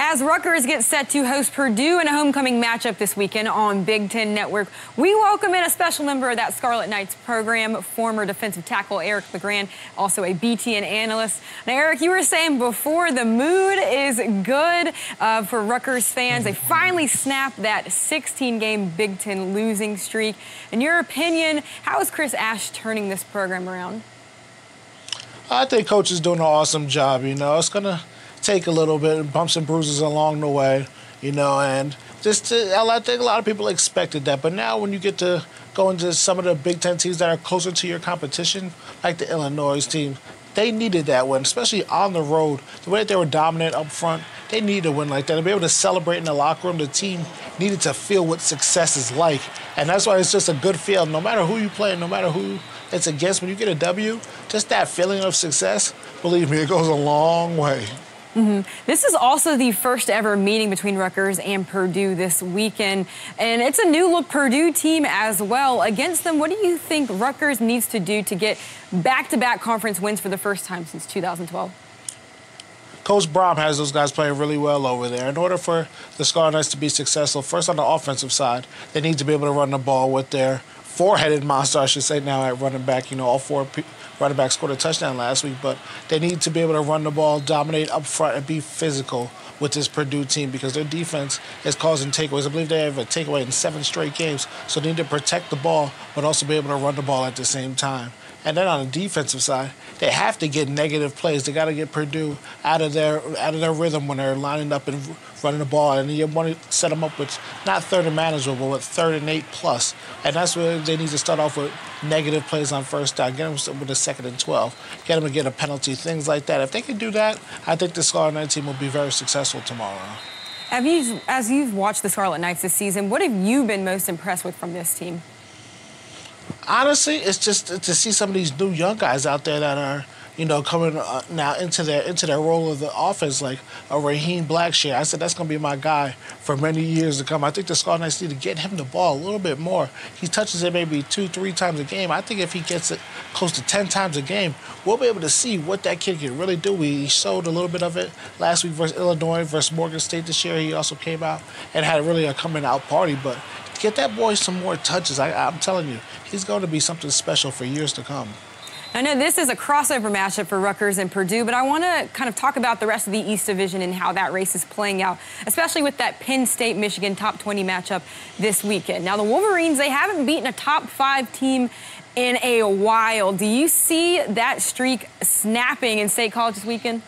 As Rutgers gets set to host Purdue in a homecoming matchup this weekend on Big Ten Network, we welcome in a special member of that Scarlet Knights program, former defensive tackle LeGrand, also a BTN analyst. Now, Eric, you were saying before the mood is good for Rutgers fans. They finally snapped that 16-game Big Ten losing streak. In your opinion, how is Chris Ash turning this program around? I think Coach is doing an awesome job. It's going to take a little bit, bumps and bruises along the way, and I think a lot of people expected that. But now when you get to go into some of the Big Ten teams that are closer to your competition, like the Illinois team, they needed that win, especially on the road. The way that they were dominant up front, they needed a win like that. To be able to celebrate in the locker room, the team needed to feel what success is like. And that's why it's just a good feel. No matter who you play, no matter who it's against, when you get a W, just that feeling of success, believe me, it goes a long way. This is also the first ever meeting between Rutgers and Purdue this weekend, and it's a new-look Purdue team as well. Against them, what do you think Rutgers needs to do to get back-to-back conference wins for the first time since 2012? Coach Brom has those guys playing really well over there. In order for the Scarlet Knights to be successful, first on the offensive side, they need to be able to run the ball with their four-headed monster, I should say, now at running back. All four running backs scored a touchdown last week, but they need to be able to run the ball, dominate up front, and be physical with this Purdue team because their defense is causing takeaways. I believe they have a takeaway in 7 straight games, so they need to protect the ball but also be able to run the ball at the same time. And then on the defensive side, they have to get negative plays. They got to get Purdue out of their rhythm when they're lining up and running the ball. And you want to set them up with not third and manageable, but with 3rd and 8+. And that's where they need to start off with negative plays on first down. Get them with a 2nd and 12. Get them to get a penalty, things like that. If they can do that, I think the Scarlet Knights team will be very successful tomorrow. As you've watched the Scarlet Knights this season, what have you been most impressed with from this team? Honestly, it's just to see some of these new young guys out there that are, coming now into their role of the offense, like a Raheem Blackshear. I said that's going to be my guy for many years to come. I think the Scarlet Knights need to get him the ball a little bit more. He touches it maybe 2-3 times a game. I think if he gets it close to 10 times a game, we'll be able to see what that kid can really do. He showed a little bit of it last week versus Illinois, versus Morgan State this year. He also came out and had really a coming-out party, but get that boy some more touches. I'm telling you, he's going to be something special for years to come. I know this is a crossover matchup for Rutgers and Purdue, but I want to kind of talk about the rest of the East Division and how that race is playing out, especially with that Penn State-Michigan top 20 matchup this weekend. Now, the Wolverines, they haven't beaten a top 5 team in a while. Do you see that streak snapping in State College this weekend?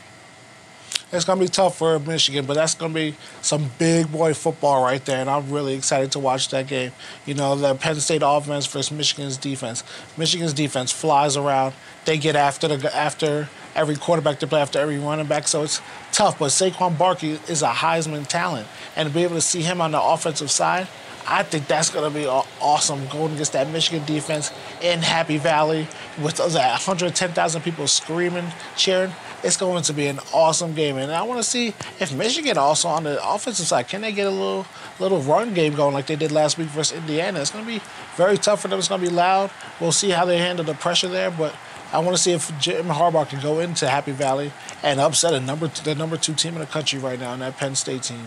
It's going to be tough for Michigan, but that's going to be some big boy football right there, and I'm really excited to watch that game. The Penn State offense versus Michigan's defense. Michigan's defense flies around. They get after every quarterback they play, after every running back, so it's tough. But Saquon Barkley is a Heisman talent, and to be able to see him on the offensive side, I think that's going to be awesome going against that Michigan defense in Happy Valley with those 110,000 people screaming, cheering. It's going to be an awesome game. And I want to see if Michigan also on the offensive side, can they get a little run game going like they did last week versus Indiana? It's going to be very tough for them. It's going to be loud. We'll see how they handle the pressure there. But I want to see if Jim Harbaugh can go into Happy Valley and upset the number 2 team in the country right now, in that Penn State team.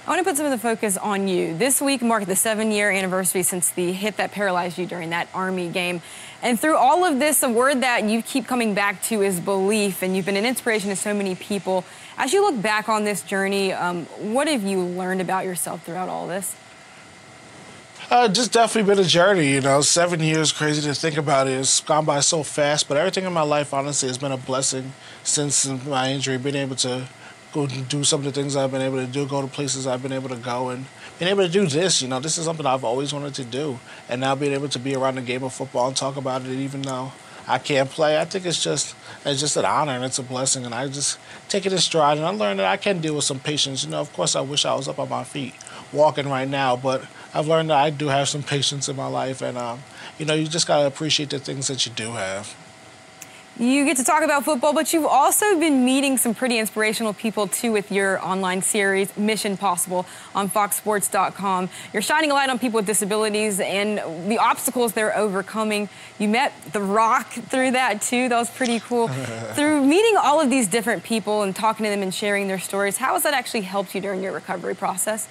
I want to put some of the focus on you. This week marked the 7-year anniversary since the hit that paralyzed you during that Army game. And through all of this, a word that you keep coming back to is belief, and you've been an inspiration to so many people. As you look back on this journey, what have you learned about yourself throughout all this? Just definitely been a journey, 7 years, crazy to think about it. It's gone by so fast, but everything in my life, honestly, has been a blessing since my injury, being able to go and do some of the things I've been able to do, go to places I've been able to go, and being able to do this, this is something I've always wanted to do. And now being able to be around the game of football and talk about it, even though I can't play, I think it's just an honor and it's a blessing. And I just take it in stride, and I learned that I can deal with some patience. Of course, I wish I was up on my feet walking right now, but I've learned that I do have some patience in my life, and you just got to appreciate the things that you do have. You get to talk about football, but you've also been meeting some pretty inspirational people, too, with your online series, Mission Possible, on foxsports.com. You're shining a light on people with disabilities and the obstacles they're overcoming. You met The Rock through that, too. That was pretty cool. Through meeting all of these different people and talking to them and sharing their stories, how has that actually helped you during your recovery process?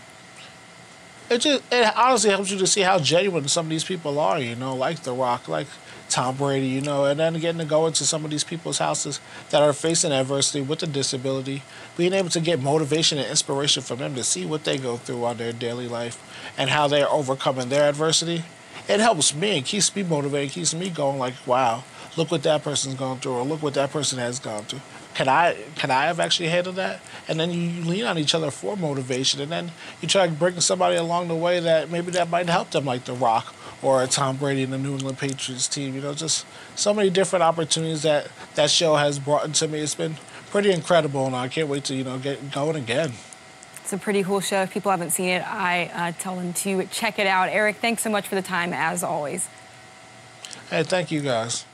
It honestly helps you to see how genuine some of these people are, you know, like The Rock, like Tom Brady, you know, and then getting to go into some of these people's houses that are facing adversity with a disability, being able to get motivation and inspiration from them to see what they go through on their daily life and how they're overcoming their adversity. It helps me and keeps me motivated, keeps me going like, wow, look what that person's gone through, or look what that person has gone through. Can I have actually handled that? And then you lean on each other for motivation, and then you try to bring somebody along the way that maybe that might help them, like The Rock or Tom Brady in the New England Patriots team. You know, just so many different opportunities that show has brought into me. It's been pretty incredible, and I can't wait to, you know, get going again. It's a pretty cool show. If people haven't seen it, I tell them to check it out. Eric, thanks so much for the time, as always. Hey, thank you, guys.